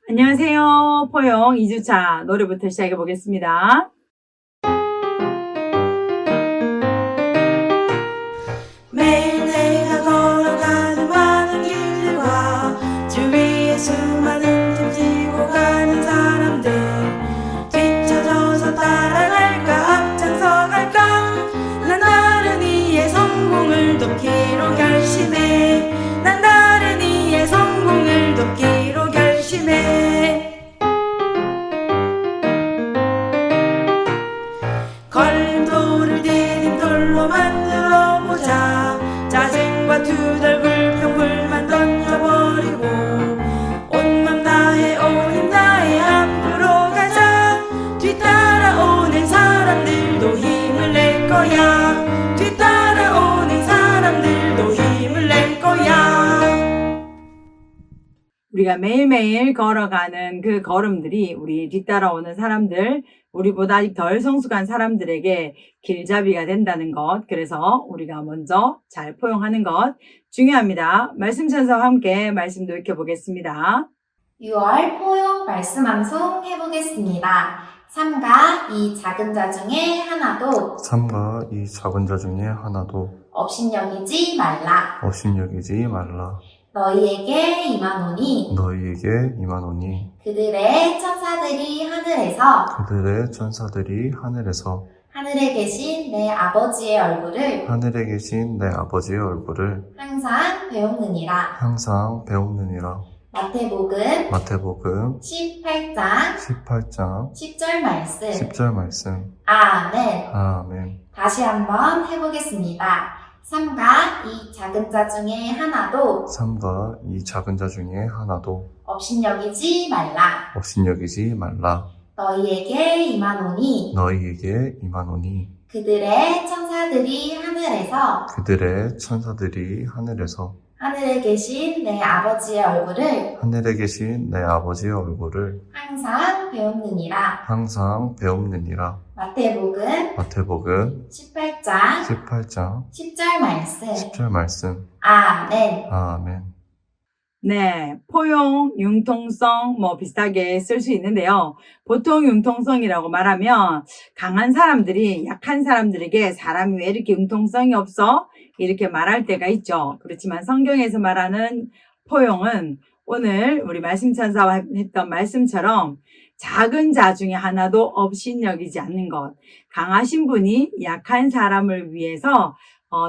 안녕하세요. 포용 2주차 노래부터 시작해 보겠습니다. 매일 내가 걸어가는 많은 길들과 주위에 수많은 틈 지고 가는 사람들, 뒤쳐져서 따라갈까 앞장서 갈까. 난 다른 이의 성공을 돕기로 결심해. 난 다른 이의 성공을 돕기로 결심해. 걸림돌을 디딤돌로 만들어 보자. 짜증과 투덜 불평불만 던져버리고 온맘 다해 온 힘 다해 앞으로 가자. 뒤따라오는 사람들도 힘을 낼 거야. 뒤따라오는 사람들도 힘을 낼 거야. 우리가 매일매일 걸어가는 그 걸음들이 우리 뒤따라오는 사람들, 우리보다 아직 덜 성숙한 사람들에게 길잡이가 된다는 것, 그래서 우리가 먼저 잘 포용하는 것 중요합니다. 말씀 천사와 함께 말씀도 익혀보겠습니다. 6월 포용 말씀 암송 해보겠습니다. 3가 이 작은 자 중에 하나도 삼가 이 작은 자 중에 하나도 업신여기지 말라. 업신여기지 말라. 너희에게 임하노니 너희에게 임하노니 그들의 천사들이 하늘에서 그들의 천사들이 하늘에서 하늘에 계신 내 아버지의 얼굴을 하늘에 계신 내 아버지의 얼굴을 항상 배우느니라. 항상 배우느니라. 마태복음 마태복음 18장 18장 10절 말씀. 10절 말씀. 아멘. 아멘. 다시 한번 해보겠습니다. 3가 이 작은 자 중에 하나도 삼가 이 작은 자 중에 하나도 업신여기지 말라. 업신여기지 말라. 너희에게 임하노니 너희에게 임하노니 그들의 천사들이 하늘에서 그들의 천사들이 하늘에서 하늘에 계신 내 아버지의 얼굴을 하늘에 계신 내 아버지의 얼굴을 항상 배우느니라. 항상 배우느니라. 마태복음 마태복음 18장 18장 10절 말씀. 10절 말씀. 아멘. 아멘. 네, 포용, 융통성 비슷하게 쓸 수 있는데요. 보통 융통성이라고 말하면 강한 사람들이 약한 사람들에게 사람이 왜 이렇게 융통성이 없어? 이렇게 말할 때가 있죠. 그렇지만 성경에서 말하는 포용은 오늘 우리 말씀 천사와 했던 말씀처럼 작은 자 중에 하나도 업신여기지 않는 것. 강하신 분이 약한 사람을 위해서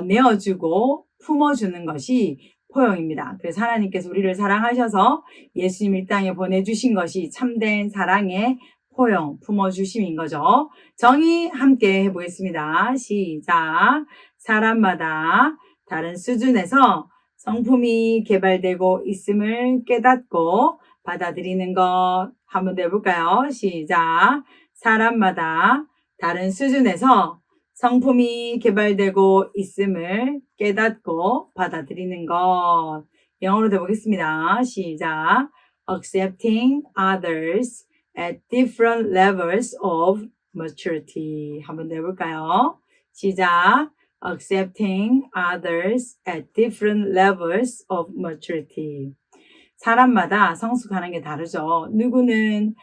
내어주고 품어주는 것이 포용입니다. 그래서 하나님께서 우리를 사랑하셔서 예수님 이 땅에 보내주신 것이 참된 사랑의 포용, 품어주심인 거죠. 정의 함께 해보겠습니다. 시작. 사람마다 다른 수준에서 성품이 개발되고 있음을 깨닫고 받아들이는 것. 한번 더 해볼까요? 시작. 사람마다 다른 수준에서 성품이 개발되고 있음을 깨닫고 받아들이는 것. 영어로 해보겠습니다. 시작. Accepting others at different levels of maturity. 한번 더 해볼까요? 시작. Accepting others at different levels of maturity. 사람마다 성숙하는 게 다르죠. 누구는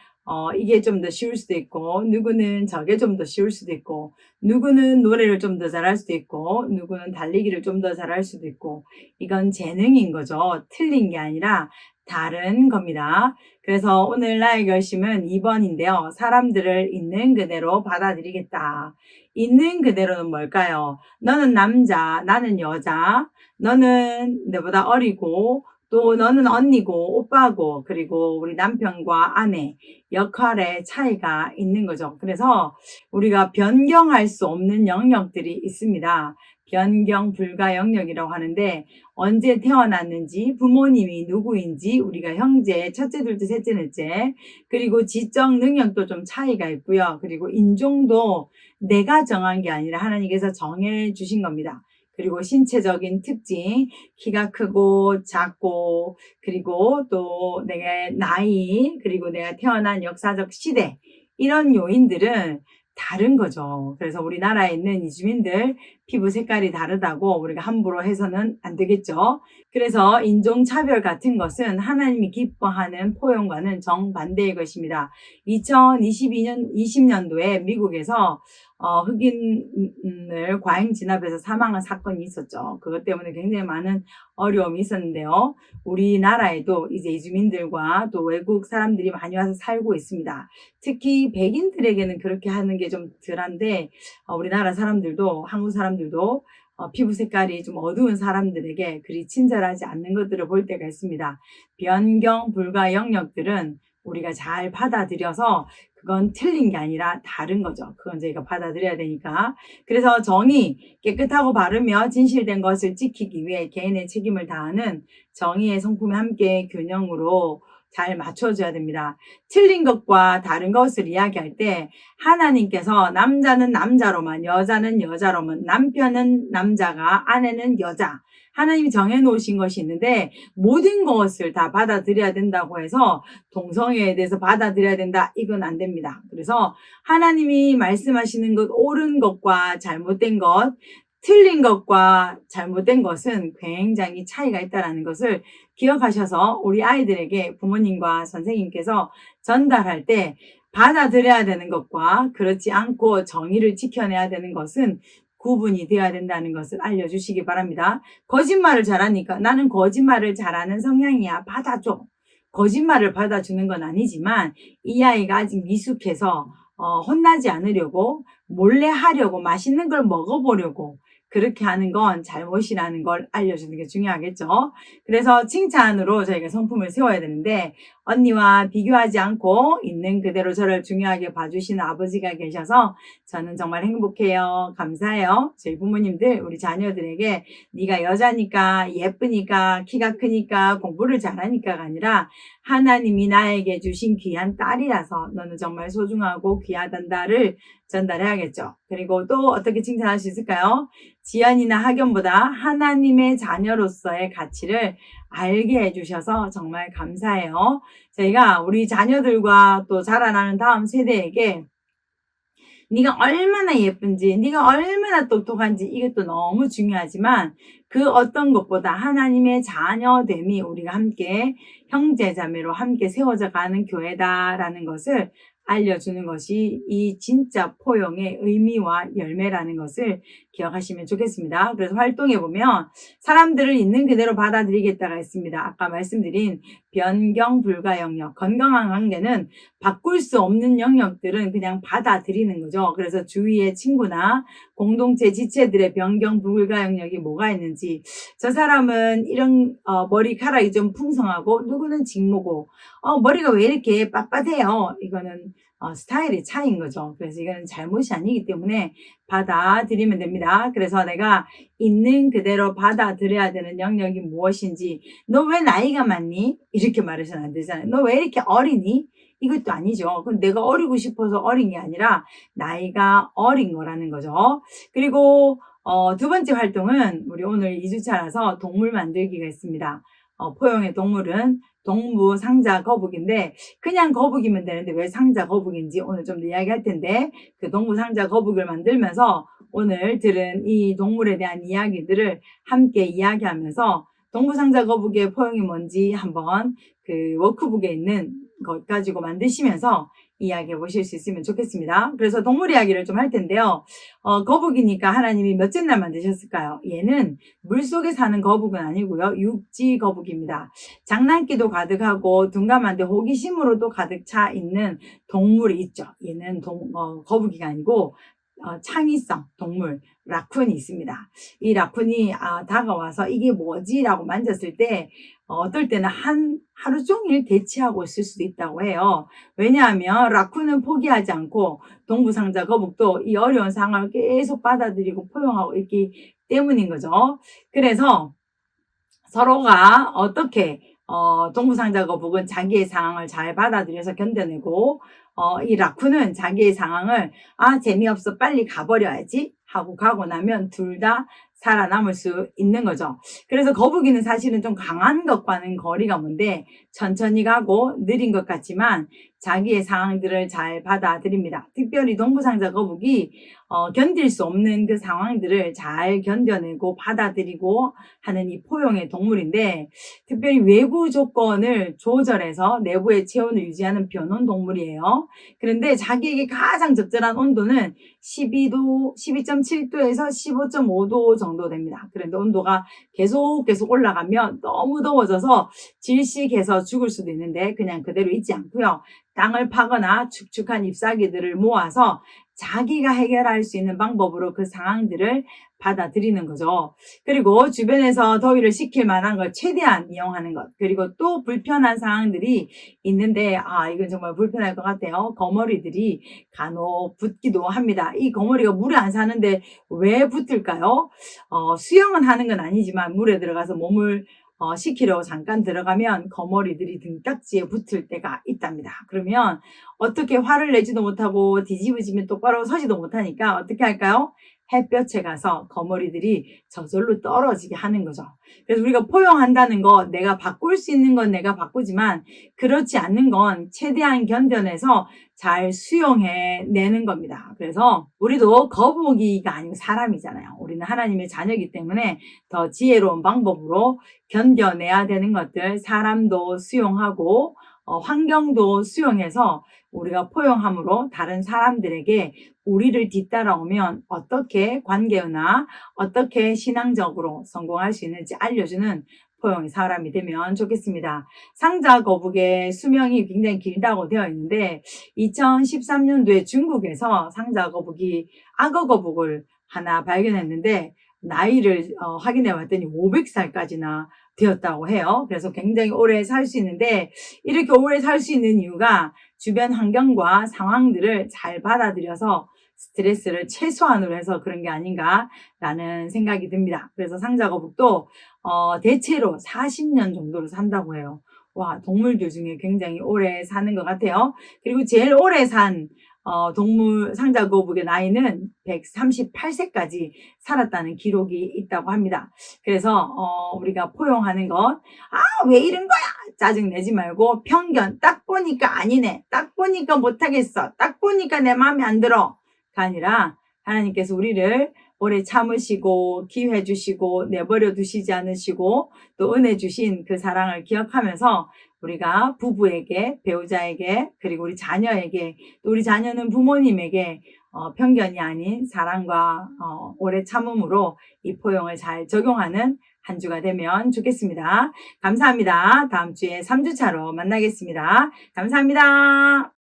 이게 좀 더 쉬울 수도 있고, 누구는 저게 좀 더 쉬울 수도 있고, 누구는 노래를 좀 더 잘할 수도 있고, 누구는 달리기를 좀 더 잘할 수도 있고, 이건 재능인 거죠. 틀린 게 아니라 다른 겁니다. 그래서 오늘 나의 결심은 2번인데요. 사람들을 있는 그대로 받아들이겠다. 있는 그대로는 뭘까요? 너는 남자, 나는 여자, 너는 내보다 어리고, 또 너는 언니고 오빠고, 그리고 우리 남편과 아내 역할의 차이가 있는 거죠. 그래서 우리가 변경할 수 없는 영역들이 있습니다. 변경 불가 영역이라고 하는데, 언제 태어났는지, 부모님이 누구인지, 우리가 형제, 첫째, 둘째, 셋째, 넷째, 그리고 지적 능력도 좀 차이가 있고요. 그리고 인종도 내가 정한 게 아니라 하나님께서 정해 주신 겁니다. 그리고 신체적인 특징, 키가 크고 작고, 그리고 또 내가 나이, 그리고 내가 태어난 역사적 시대, 이런 요인들은 다른 거죠. 그래서 우리나라에 있는 이주민들 피부 색깔이 다르다고 우리가 함부로 해서는 안 되겠죠. 그래서 인종차별 같은 것은 하나님이 기뻐하는 포용과는 정반대의 것입니다. 2020년도에 미국에서 흑인을 과잉 진압해서 사망한 사건이 있었죠. 그것 때문에 굉장히 많은 어려움이 있었는데요. 우리나라에도 이제 이주민들과 또 외국 사람들이 많이 와서 살고 있습니다. 특히 백인들에게는 그렇게 하는 게 좀 덜한데 우리나라 사람들도 한국 사람들도 피부 색깔이 좀 어두운 사람들에게 그리 친절하지 않는 것들을 볼 때가 있습니다. 변경 불가 영역들은 우리가 잘 받아들여서 그건 틀린 게 아니라 다른 거죠. 그건 저희가 받아들여야 되니까. 그래서 정의, 깨끗하고 바르며 진실된 것을 지키기 위해 개인의 책임을 다하는 정의의 성품이 함께 균형으로 잘 맞춰줘야 됩니다. 틀린 것과 다른 것을 이야기할 때 하나님께서 남자는 남자로만, 여자는 여자로만, 남편은 남자가, 아내는 여자, 하나님이 정해놓으신 것이 있는데 모든 것을 다 받아들여야 된다고 해서 동성애에 대해서 받아들여야 된다, 이건 안 됩니다. 그래서 하나님이 말씀하시는 것, 옳은 것과 잘못된 것, 틀린 것과 잘못된 것은 굉장히 차이가 있다는 것을 기억하셔서 우리 아이들에게 부모님과 선생님께서 전달할 때 받아들여야 되는 것과 그렇지 않고 정의를 지켜내야 되는 것은 구분이 되어야 된다는 것을 알려주시기 바랍니다. 거짓말을 잘하니까 나는 거짓말을 잘하는 성향이야, 받아줘. 거짓말을 받아주는 건 아니지만 이 아이가 아직 미숙해서 혼나지 않으려고 몰래 하려고 맛있는 걸 먹어보려고 그렇게 하는 건 잘못이라는 걸 알려주는 게 중요하겠죠. 그래서 칭찬으로 저희가 성품을 세워야 되는데 언니와 비교하지 않고 있는 그대로 저를 중요하게 봐주시는 아버지가 계셔서 저는 정말 행복해요. 감사해요. 저희 부모님들 우리 자녀들에게 네가 여자니까 예쁘니까 키가 크니까 공부를 잘하니까가 아니라 하나님이 나에게 주신 귀한 딸이라서 너는 정말 소중하고 귀하단다를 전달해야겠죠. 그리고 또 어떻게 칭찬할 수 있을까요? 지연이나 학연보다 하나님의 자녀로서의 가치를 알게 해주셔서 정말 감사해요. 저희가 우리 자녀들과 또 자라나는 다음 세대에게 네가 얼마나 예쁜지, 네가 얼마나 똑똑한지 이것도 너무 중요하지만 그 어떤 것보다 하나님의 자녀됨이 우리가 함께 형제자매로 함께 세워져 가는 교회다라는 것을 알려주는 것이 이 진짜 포용의 의미와 열매라는 것을 기억하시면 좋겠습니다. 그래서 활동해보면 사람들을 있는 그대로 받아들이겠다가 있습니다. 아까 말씀드린 변경 불가 영역, 건강한 관계는 바꿀 수 없는 영역들은 그냥 받아들이는 거죠. 그래서 주위의 친구나 공동체 지체들의 변경 불가 영역이 뭐가 있는지, 저 사람은 이런 머리카락이 좀 풍성하고 누구는 직모고 머리가 왜 이렇게 빳빳해요. 이거는 스타일의 차이인 거죠. 그래서 이거는 잘못이 아니기 때문에 받아들이면 됩니다. 그래서 내가 있는 그대로 받아들여야 되는 영역이 무엇인지, 너 왜 나이가 많니? 이렇게 말해서는 안 되잖아요. 너 왜 이렇게 어리니? 이것도 아니죠. 그건 내가 어리고 싶어서 어린 게 아니라 나이가 어린 거라는 거죠. 그리고 두 번째 활동은 우리 오늘 2주차라서 동물 만들기가 있습니다. 포용의 동물은 동부 상자 거북인데 그냥 거북이면 되는데 왜 상자 거북인지 오늘 좀 이야기할 텐데 그 동부 상자 거북을 만들면서 오늘 들은 이 동물에 대한 이야기들을 함께 이야기하면서 동부 상자 거북의 포용이 뭔지 한번 그 워크북에 있는 것 가지고 만드시면서 이야기해 보실 수 있으면 좋겠습니다. 그래서 동물 이야기를 좀 할 텐데요. 거북이니까 하나님이 몇째 날 만드셨을까요? 얘는 물속에 사는 거북은 아니고요. 육지 거북입니다. 장난기도 가득하고 둔감한데 호기심으로도 가득 차 있는 동물이 있죠. 얘는 거북이가 아니고 창의성 동물 라쿤이 있습니다. 이 라쿤이 다가와서 이게 뭐지? 라고 만졌을 때 어떨 때는 하루 종일 대치하고 있을 수도 있다고 해요. 왜냐하면 라쿤은 포기하지 않고 동부상자 거북도 이 어려운 상황을 계속 받아들이고 포용하고 있기 때문인 거죠. 그래서 서로가 어떻게 동부상자 거북은 자기의 상황을 잘 받아들여서 견뎌내고 이 라쿤은 자기의 상황을 재미없어 빨리 가버려야지 하고 가고 나면 둘 다 살아남을 수 있는 거죠. 그래서 거북이는 사실은 좀 강한 것과는 거리가 먼데 천천히 가고 느린 것 같지만 자기의 상황들을 잘 받아들입니다. 특별히 동부상자 거북이 견딜 수 없는 그 상황들을 잘 견뎌내고 받아들이고 하는 이 포용의 동물인데, 특별히 외부 조건을 조절해서 내부의 체온을 유지하는 변온 동물이에요. 그런데 자기에게 가장 적절한 온도는 12.7도에서 15.5도 정도 됩니다. 그런데 온도가 계속 올라가면 너무 더워져서 질식해서 죽을 수도 있는데, 그냥 그대로 있지 않고요. 땅을 파거나 축축한 잎사귀들을 모아서 자기가 해결할 수 있는 방법으로 그 상황들을 받아들이는 거죠. 그리고 주변에서 더위를 식힐 만한 걸 최대한 이용하는 것. 그리고 또 불편한 상황들이 있는데, 이건 정말 불편할 것 같아요. 거머리들이 간혹 붙기도 합니다. 이 거머리가 물에 안 사는데 왜 붙을까요? 수영은 하는 건 아니지만 물에 들어가서 몸을 식히려고 잠깐 들어가면 거머리들이 등딱지에 붙을 때가 있답니다. 그러면 어떻게 화를 내지도 못하고 뒤집어지면 똑바로 서지도 못하니까 어떻게 할까요? 햇볕에 가서 거머리들이 저절로 떨어지게 하는 거죠. 그래서 우리가 포용한다는 거, 내가 바꿀 수 있는 건 내가 바꾸지만 그렇지 않는 건 최대한 견뎌내서 잘 수용해내는 겁니다. 그래서 우리도 거북이가 아니고 사람이잖아요. 우리는 하나님의 자녀이기 때문에 더 지혜로운 방법으로 견뎌내야 되는 것들, 사람도 수용하고 환경도 수용해서 우리가 포용함으로 다른 사람들에게 우리를 뒤따라오면 어떻게 관계나 어떻게 신앙적으로 성공할 수 있는지 알려주는 포용의 사람이 되면 좋겠습니다. 상자 거북의 수명이 굉장히 길다고 되어 있는데 2013년도에 중국에서 상자 거북이 악어 거북을 하나 발견했는데 나이를 확인해 봤더니 500살까지나 되었다고 해요. 그래서 굉장히 오래 살 수 있는데, 이렇게 오래 살 수 있는 이유가 주변 환경과 상황들을 잘 받아들여서 스트레스를 최소한으로 해서 그런 게 아닌가라는 생각이 듭니다. 그래서 상자거북도 대체로 40년 정도로 산다고 해요. 와, 동물들 중에 굉장히 오래 사는 것 같아요. 그리고 제일 오래 산 동물 상자거북의 나이는 138세까지 살았다는 기록이 있다고 합니다. 그래서 우리가 포용하는 것, 왜 이런 거야? 짜증 내지 말고 편견, 딱 보니까 아니네, 딱 보니까 못하겠어, 딱 보니까 내 마음에 안 들어 가 아니라 하나님께서 우리를 오래 참으시고 기회 주시고 내버려 두시지 않으시고 또 은혜 주신 그 사랑을 기억하면서 우리가 부부에게, 배우자에게, 그리고 우리 자녀에게, 또 우리 자녀는 부모님에게 편견이 아닌 사랑과 오래 참음으로 이 포용을 잘 적용하는 한 주가 되면 좋겠습니다. 감사합니다. 다음 주에 3주차로 만나겠습니다. 감사합니다.